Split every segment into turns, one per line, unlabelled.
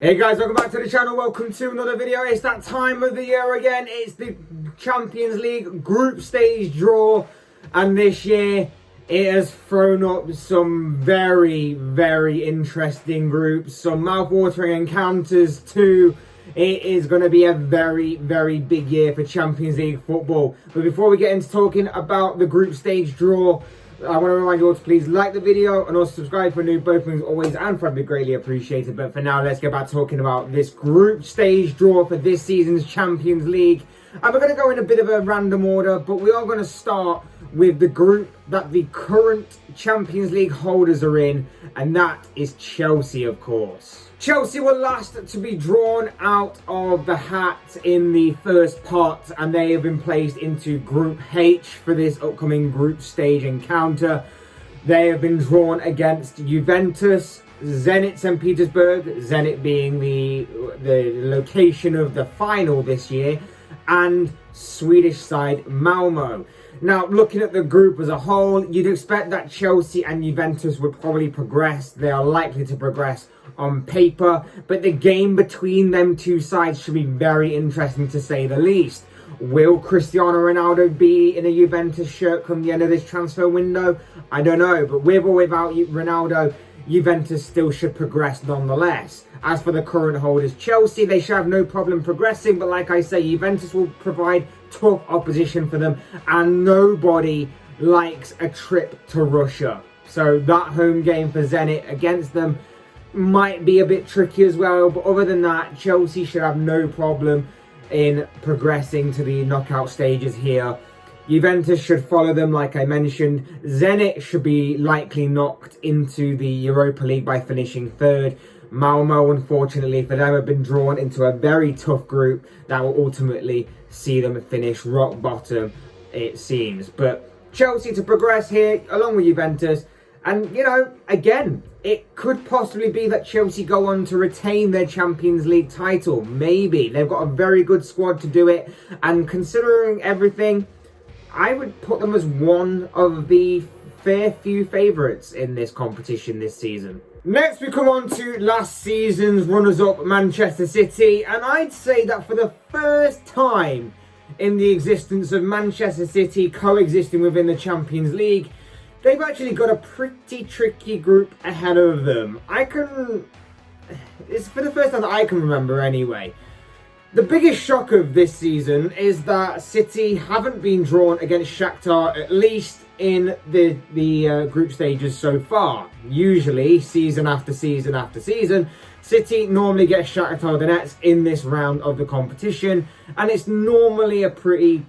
Hey guys, welcome back to the channel. Welcome to another video. It's that time of the year again. It's the Champions League group stage draw, and this year it has thrown up some very interesting groups, some mouth-watering encounters too. It is going to be a very big year for Champions League football. But before we get into talking about the group stage draw, I want to remind you all to please like the video and also subscribe for new openings always, and that'd be greatly appreciated. But for now, let's get back talking about this group stage draw for this season's Champions League. And we're going to go in a bit of a random order, but we are going to start with the group that the current Champions League holders are in, and that is Chelsea, of course. Chelsea were last to be drawn out of the hat in the first pot, and they have been placed into Group H for this upcoming group stage encounter. They have been drawn against Juventus, Zenit St. Petersburg, Zenit being the location of the final this year, and Swedish side Malmo. Now, looking at the group as a whole, you'd expect that Chelsea and Juventus would probably progress. They are likely to progress on paper, but the game between them two sides should be very interesting to say the least. Will Cristiano Ronaldo be in a Juventus shirt come the end of this transfer window? I don't know, but with or without Ronaldo, Juventus still should progress nonetheless. As for the current holders, Chelsea, they should have no problem progressing, but like I say, Juventus will provide tough opposition for them, and nobody likes a trip to Russia. So that home game for Zenit against them might be a bit tricky as well, but other than that, Chelsea should have no problem in progressing to the knockout stages here. Juventus should follow them, like I mentioned. Zenit should be likely knocked into the Europa League by finishing third. Malmo, unfortunately for them, have been drawn into a very tough group that will ultimately see them finish rock bottom, it seems. But Chelsea to progress here, along with Juventus. And, you know, again, it could possibly be that Chelsea go on to retain their Champions League title. Maybe. They've got a very good squad to do it. And considering everything, I would put them as one of the fair few favourites in this competition this season. Next, we come on to last season's runners-up, Manchester City. And I'd say that for the first time in the existence of Manchester City coexisting within the Champions League, they've actually got a pretty tricky group ahead of them. It's for the first time that I can remember anyway. The biggest shock of this season is that City haven't been drawn against Shakhtar, at least in the group stages so far. Usually, season after season after season, City normally gets Shakhtar Donetsk in this round of the competition, and it's normally a pretty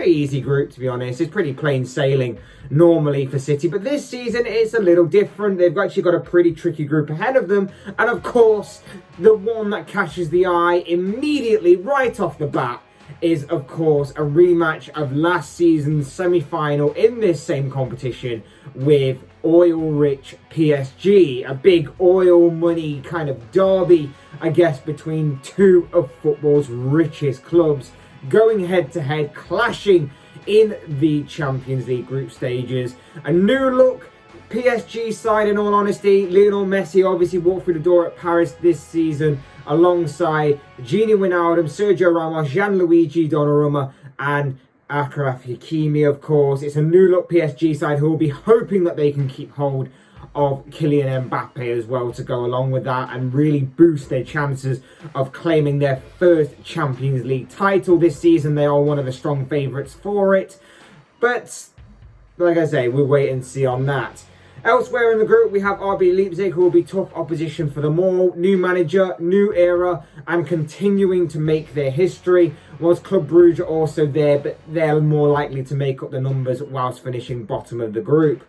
easy group, to be honest. It's pretty plain sailing normally for City, but this season it's a little different. They've actually got a pretty tricky group ahead of them, and of course the one that catches the eye immediately right off the bat is of course a rematch of last season's semi-final in this same competition with oil-rich PSG, a big oil money kind of derby, I guess, between two of football's richest clubs, going head-to-head, clashing in the Champions League group stages. A new look PSG side, in all honesty. Lionel Messi obviously walked through the door at Paris this season alongside Gini Wijnaldum, Sergio Ramos, Gianluigi Donnarumma and Achraf Hakimi, of course. It's a new look PSG side who will be hoping that they can keep hold of Kylian Mbappe as well to go along with that and really boost their chances of claiming their first Champions League title this season. They are one of the strong favourites for it, but like I say, we'll wait and see on that. Elsewhere in the group, we have RB Leipzig, who will be tough opposition for them all. New manager, new era, and continuing to make their history. Whilst Club Brugge are also there, but they're more likely to make up the numbers whilst finishing bottom of the group.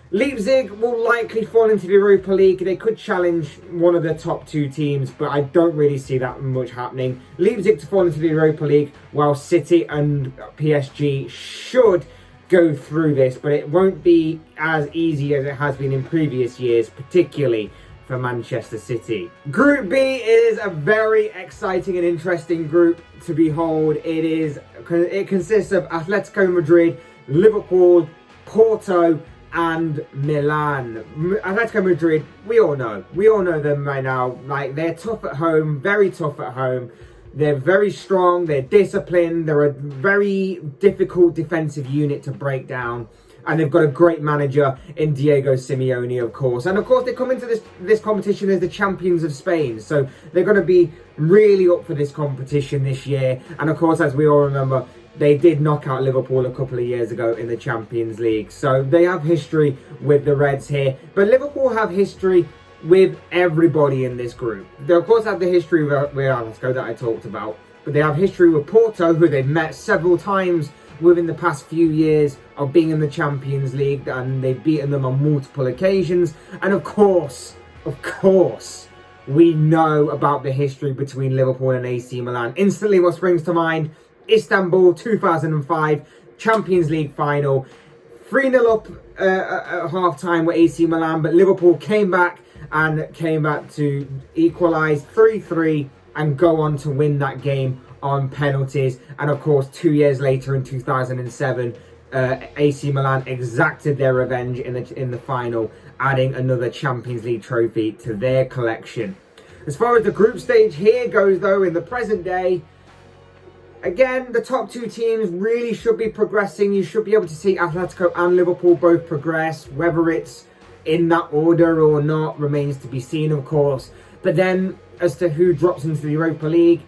Leipzig will likely fall into the Europa League. They could challenge one of the top two teams, but I don't really see that much happening. Leipzig to fall into the Europa League, while City and PSG should go through this, but it won't be as easy as it has been in previous years, particularly for Manchester City. Group B is a very exciting and interesting group to behold. It consists of Atletico Madrid, Liverpool, Porto, and Milan. Atletico Madrid, we all know them right now. Like, they're tough at home, very tough at home. They're very strong, they're disciplined, they're a very difficult defensive unit to break down. And they've got a great manager in Diego Simeone, of course. And of course, they come into this competition as the champions of Spain. So they're going to be really up for this competition this year. And of course, as we all remember, they did knock out Liverpool a couple of years ago in the Champions League. So they have history with the Reds here. But Liverpool have history with everybody in this group. They of course have the history with Atletico that I talked about. But they have history with Porto, who they've met several times within the past few years of being in the Champions League, and they've beaten them on multiple occasions. And of course, we know about the history between Liverpool and AC Milan. Instantly what springs to mind, Istanbul 2005 Champions League final, 3-0 up at half-time with AC Milan, but Liverpool came back to equalise 3-3 and go on to win that game on penalties. And of course, 2 years later in 2007, AC Milan exacted their revenge in the final, adding another Champions League trophy to their collection. As far as the group stage here goes, though, in the present day, again, the top two teams really should be progressing. You should be able to see Atletico and Liverpool both progress. Whether it's in that order or not remains to be seen, of course. But then, as to who drops into the Europa League,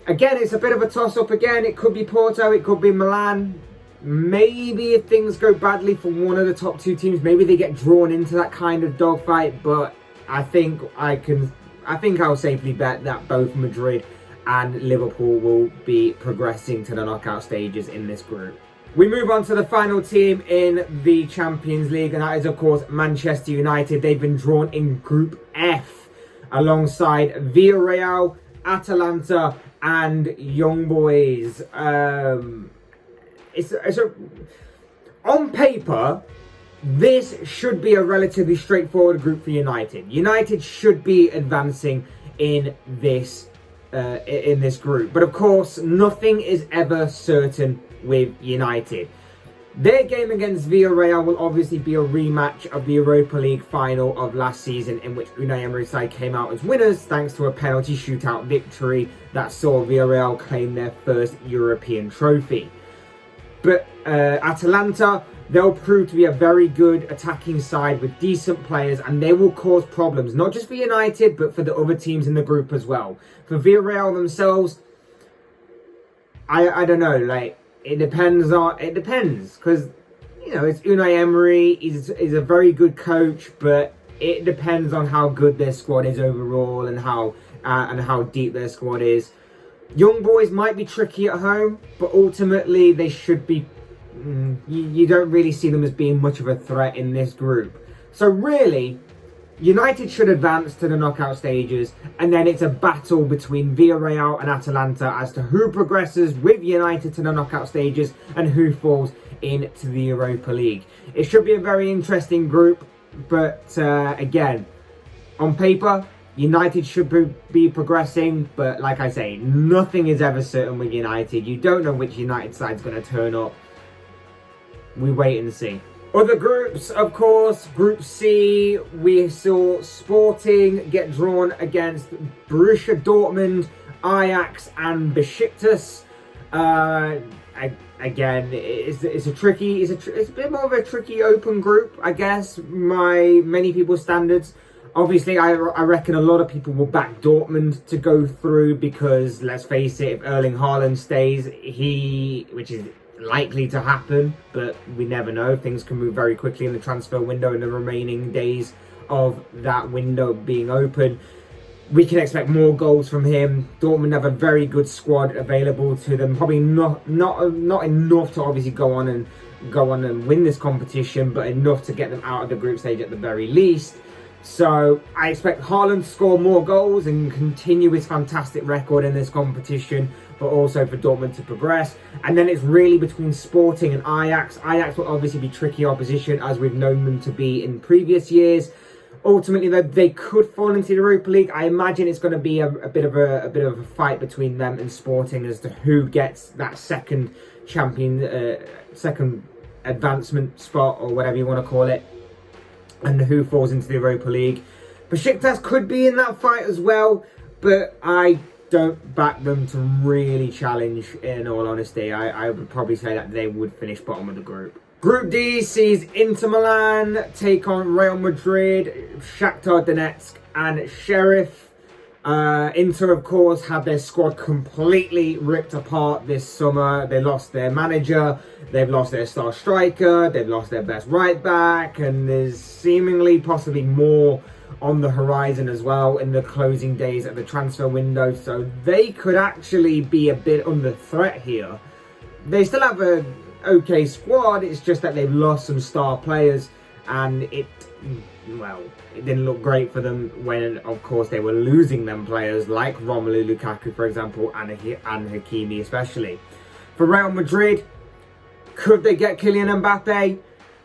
again, it's a bit of a toss-up again. It could be Porto, it could be Milan. Maybe if things go badly for one of the top two teams, maybe they get drawn into that kind of dogfight. But I think I'll safely bet that both Madrid and Liverpool will be progressing to the knockout stages in this group. We move on to the final team in the Champions League, and that is, of course, Manchester United. They've been drawn in Group F alongside Villarreal, Atalanta, and Young Boys. On paper, this should be a relatively straightforward group for United. United should be advancing in this group, but of course, nothing is ever certain with United. Their game against Villarreal will obviously be a rematch of the Europa League final of last season, in which Unai Emery's side came out as winners thanks to a penalty shootout victory that saw Villarreal claim their first European trophy. But Atalanta, they'll prove to be a very good attacking side with decent players, and they will cause problems, not just for United, but for the other teams in the group as well. For Villarreal themselves, I don't know, like, it depends, because, you know, it's Unai Emery, he's a very good coach, but it depends on how good their squad is overall and how deep their squad is. Young Boys might be tricky at home, but ultimately they should be, you don't really see them as being much of a threat in this group. So really, United should advance to the knockout stages, and then it's a battle between Villarreal and Atalanta as to who progresses with United to the knockout stages and who falls into the Europa League. It should be a very interesting group, but again, on paper, United should be progressing, but like I say, nothing is ever certain with United. You don't know which United side's going to turn up. We wait and see. Other groups, of course, Group C, we saw Sporting get drawn against Borussia Dortmund, Ajax and Besiktas. Again, it's a bit more of a tricky open group, I guess, by many people's standards. Obviously, I reckon a lot of people will back Dortmund to go through because, let's face it, if Erling Haaland stays, which is likely to happen, but we never know. Things can move very quickly in the transfer window in the remaining days of that window being open. We can expect more goals from him. Dortmund have a very good squad available to them. Probably not enough to obviously go on and win this competition, but enough to get them out of the group stage at the very least. So I expect Haaland to score more goals and continue his fantastic record in this competition, but also for Dortmund to progress. And then it's really between Sporting and Ajax. Ajax will obviously be tricky opposition, as we've known them to be in previous years. Ultimately, though, they could fall into the Europa League. I imagine it's going to be a bit of a fight between them and Sporting as to who gets that second advancement spot, or whatever you want to call it, and who falls into the Europa League. Besiktas could be in that fight as well, but I don't back them to really challenge, in all honesty. I would probably say that they would finish bottom of the group. Group D sees Inter Milan take on Real Madrid, Shakhtar Donetsk and Sheriff. Inter, of course, had their squad completely ripped apart this summer. They lost their manager, they've lost their star striker, they've lost their best right back, and there's seemingly possibly more on the horizon as well in the closing days of the transfer window. So they could actually be a bit under threat here. They still have a okay squad, it's just that they've lost some star players, and it didn't look great for them when, of course, they were losing them players like Romelu Lukaku, for example, and Hakimi especially. For Real Madrid, could they get Kylian Mbappe?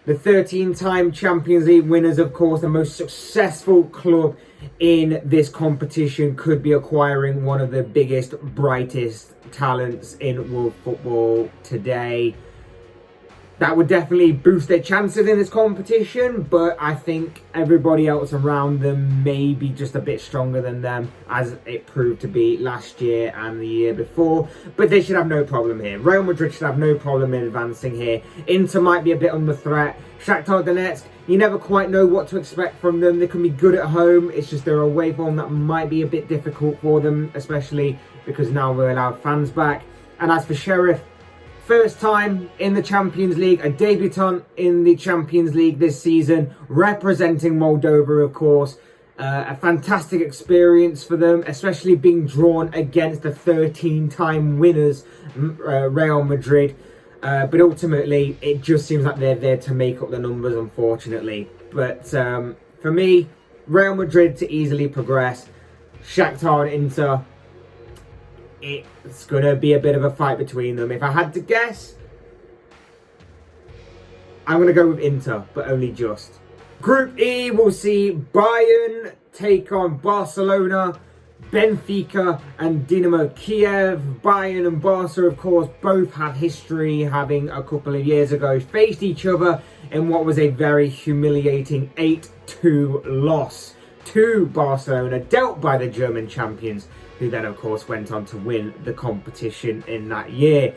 The 13-time Champions League winners, of course, the most successful club in this competition, could be acquiring one of the biggest, brightest talents in world football today. That would definitely boost their chances in this competition, but I think everybody else around them may be just a bit stronger than them, as it proved to be last year and the year before. But they should have no problem here. Real Madrid should have no problem in advancing here. Inter might be a bit under threat. Shakhtar Donetsk, you never quite know what to expect from them. They can be good at home. It's just their away form that might be a bit difficult for them, especially because now we're allowed fans back. And as for Sheriff, first time in the Champions League, a debutant in the Champions League this season, representing Moldova, of course. A fantastic experience for them, especially being drawn against the 13-time winners, Real Madrid. But ultimately, it just seems like they're there to make up the numbers, unfortunately. But for me, Real Madrid to easily progress. Shakhtar and Inter, it's going to be a bit of a fight between them. If I had to guess, I'm going to go with Inter, but only just. Group E will see Bayern take on Barcelona, Benfica and Dynamo Kiev. Bayern and Barca, of course, both have history, having a couple of years ago faced each other in what was a very humiliating 8-2 loss to Barcelona, dealt by the German champions, who then, of course, went on to win the competition in that year.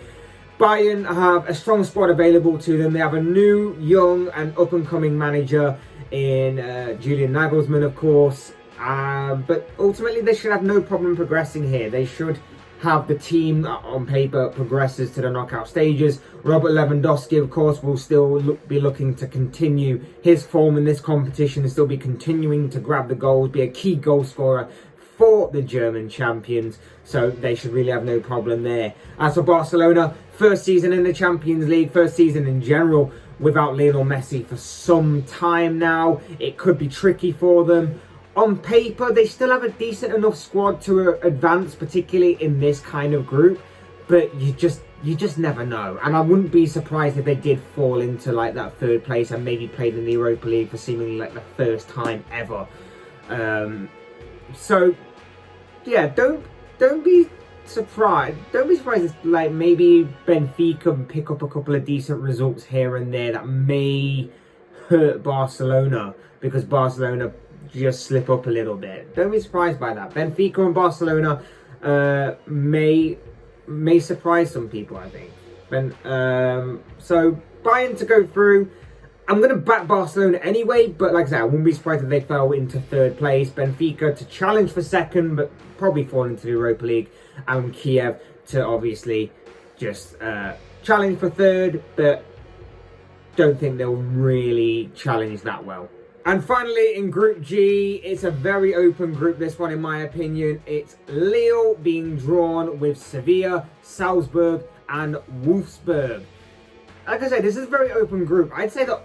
Bayern have a strong squad available to them. They have a new, young and up-and-coming manager in Julian Nagelsmann, of course. But ultimately, they should have no problem progressing here. They should have the team that on paper progresses to the knockout stages. Robert Lewandowski, of course, will still be looking to continue his form in this competition and still be continuing to grab the goals, be a key goal scorer for the German champions, so they should really have no problem there. As for Barcelona, first season in the Champions League, first season in general without Lionel Messi for some time now. It could be tricky for them. On paper, they still have a decent enough squad to advance, particularly in this kind of group, but you just never know. And I wouldn't be surprised if they did fall into like that third place and maybe played in the Europa League for seemingly like the first time ever. So yeah, don't be surprised. Don't be surprised if like maybe Benfica pick up a couple of decent results here and there that may hurt Barcelona, because Barcelona just slip up a little bit. Don't be surprised by that. Benfica and Barcelona may surprise some people, I think. So Bayern to go through. I'm going to back Barcelona anyway, but like I said, I wouldn't be surprised if they fell into third place. Benfica to challenge for second, but probably fall into the Europa League. And Kiev to obviously just challenge for third, but don't think they'll really challenge that well. And finally, in Group G, it's a very open group, this one, in my opinion. It's Lille being drawn with Sevilla, Salzburg, and Wolfsburg. Like I said, this is a very open group. I'd say that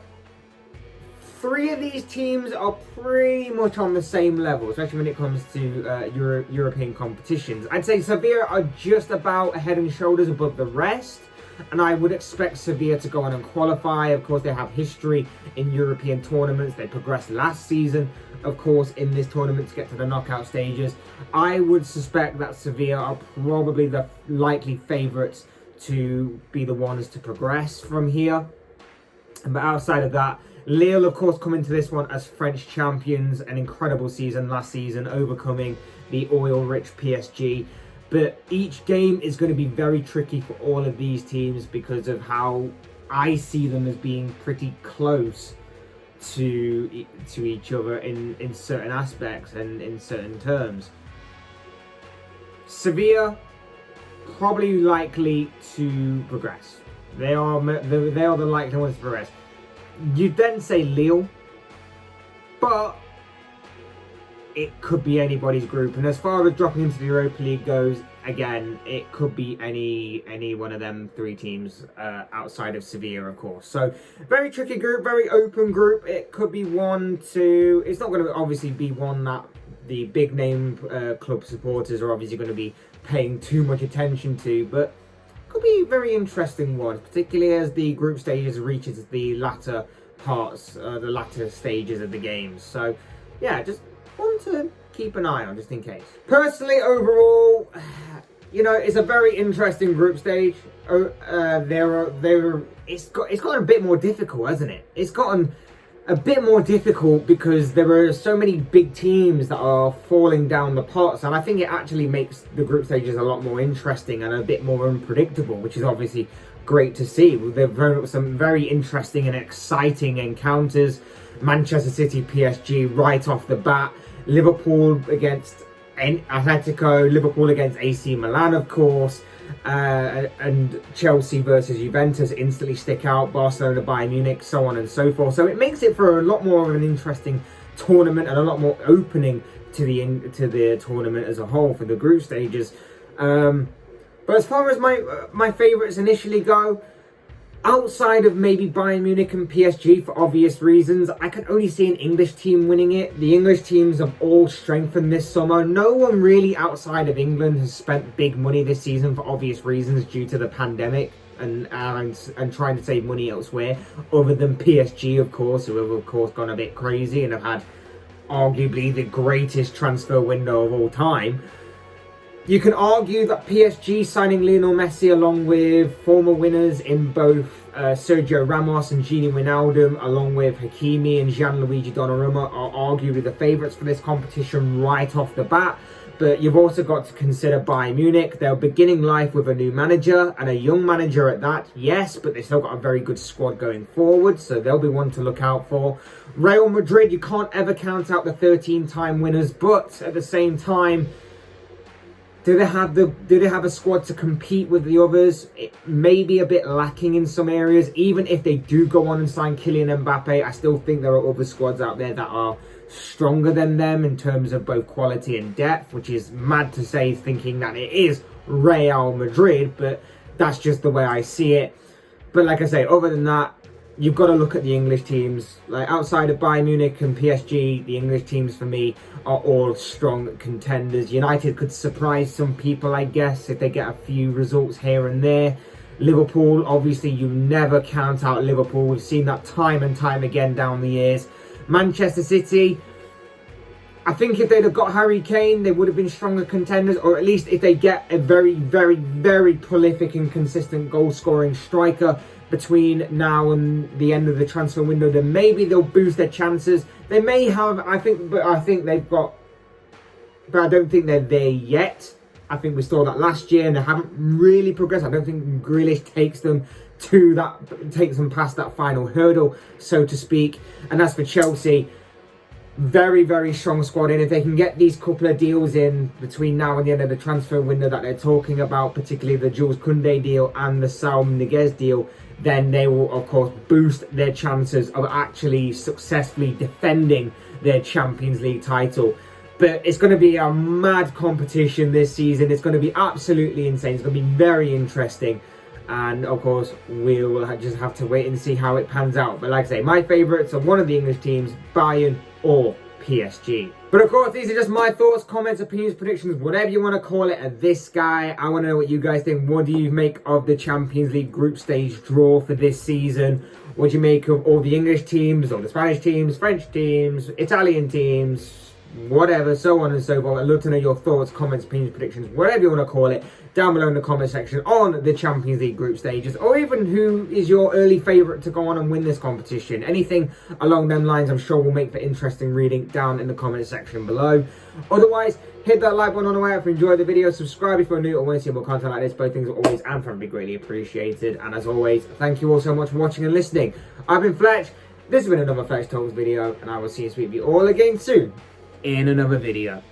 three of these teams are pretty much on the same level, especially when it comes to European competitions. I'd say Sevilla are just about a head and shoulders above the rest, and I would expect Sevilla to go on and qualify. Of course, they have history in European tournaments. They progressed last season, of course, in this tournament to get to the knockout stages. I would suspect that Sevilla are probably the likely favourites to be the ones to progress from here. But outside of that, Lille, of course, come into this one as French champions. An incredible season last season, overcoming the oil-rich PSG. But each game is going to be very tricky for all of these teams because of how I see them as being pretty close to each other in certain aspects and in certain terms. Sevilla, probably likely to progress. They are the likely ones to progress. You'd then say Lille, but it could be anybody's group. And as far as dropping into the Europa League goes, again, it could be any one of them three teams outside of Sevilla, of course. So very tricky group, very open group. It could be one to. It's not going to obviously be one that the big name club supporters are obviously going to be paying too much attention to, but could be a very interesting one, particularly as the group stages reaches the latter parts, the latter stages of the games. So yeah, just one to keep an eye on, just in case. Personally, overall, you know, it's a very interesting group stage. It's gotten a bit more difficult, hasn't it? It's gotten a bit more difficult because there are so many big teams that are falling down the pots, and I think it actually makes the group stages a lot more interesting and a bit more unpredictable, which is obviously great to see. There've some very interesting and exciting encounters. Manchester City, PSG right off the bat. Liverpool against Atletico, Liverpool against AC Milan, of course, and Chelsea versus Juventus instantly stick out, Barcelona, Bayern Munich, so on and so forth. So it makes it for a lot more of an interesting tournament and a lot more opening to the tournament as a whole for the group stages. But as far as my favourites initially go, outside of maybe Bayern Munich and PSG for obvious reasons, I can only see an English team winning it. The English teams have all strengthened this summer. No one really outside of England has spent big money this season for obvious reasons due to the pandemic and trying to save money elsewhere, other than PSG, of course, who have of course gone a bit crazy and have had arguably the greatest transfer window of all time. You can argue that PSG signing Lionel Messi along with former winners in both Sergio Ramos and Gini Wijnaldum, along with Hakimi and Gianluigi Donnarumma, are arguably the favourites for this competition right off the bat. But you've also got to consider Bayern Munich. They're beginning life with a new manager, and a young manager at that, yes, but they've still got a very good squad going forward, so they'll be one to look out for. Real Madrid, you can't ever count out the 13-time winners, but at the same time, do they have a squad to compete with the others? It may be a bit lacking in some areas. Even if they do go on and sign Kylian Mbappe, I still think there are other squads out there that are stronger than them in terms of both quality and depth, which is mad to say, thinking that it is Real Madrid, but that's just the way I see it. But like I say, other than that, you've got to look at the English teams. Like outside of Bayern Munich and PSG, the English teams for me are all strong contenders. United could surprise some people, I guess, if they get a few results here and there. Liverpool, obviously, you never count out Liverpool. We've seen that time and time again down the years. Manchester City, I think if they'd have got Harry Kane, they would have been stronger contenders, or at least if they get a very, very, very prolific and consistent goal-scoring striker between now and the end of the transfer window, then maybe they'll boost their chances. They may have, I think they've got, but I don't think they're there yet. I think we saw that last year and they haven't really progressed. I don't think Grealish takes them past that final hurdle, so to speak. And as for Chelsea, very, very strong squad in. If they can get these couple of deals in between now and the end of the transfer window that they're talking about, particularly the Jules Koundé deal and the Saúl Ñíguez deal, then they will, of course, boost their chances of actually successfully defending their Champions League title. But it's going to be a mad competition this season. It's going to be absolutely insane. It's going to be very interesting. And, of course, we'll just have to wait and see how it pans out. But like I say, my favourites are one of the English teams, Bayern or PSG. But of course, these are just my thoughts, comments, opinions, predictions, whatever you want to call it at this guy. I want to know what you guys think. What do you make of the Champions League group stage draw for this season? What do you make of all the English teams, all the Spanish teams, French teams, Italian teams, whatever, so on and so forth. I'd love to know your thoughts, comments, opinions, predictions, whatever you want to call it, down below in the comment section on the Champions League group stages, or even who is your early favourite to go on and win this competition. Anything along them lines I'm sure will make for interesting reading down in the comment section below. Otherwise, hit that like button on the way out if you enjoyed the video, subscribe if you're new or want to see more content like this. Both things are always and probably greatly appreciated. And as always, thank you all so much for watching and listening. I've been Fletch, this has been another Fletch Talks video, and I will see you all again soon in another video.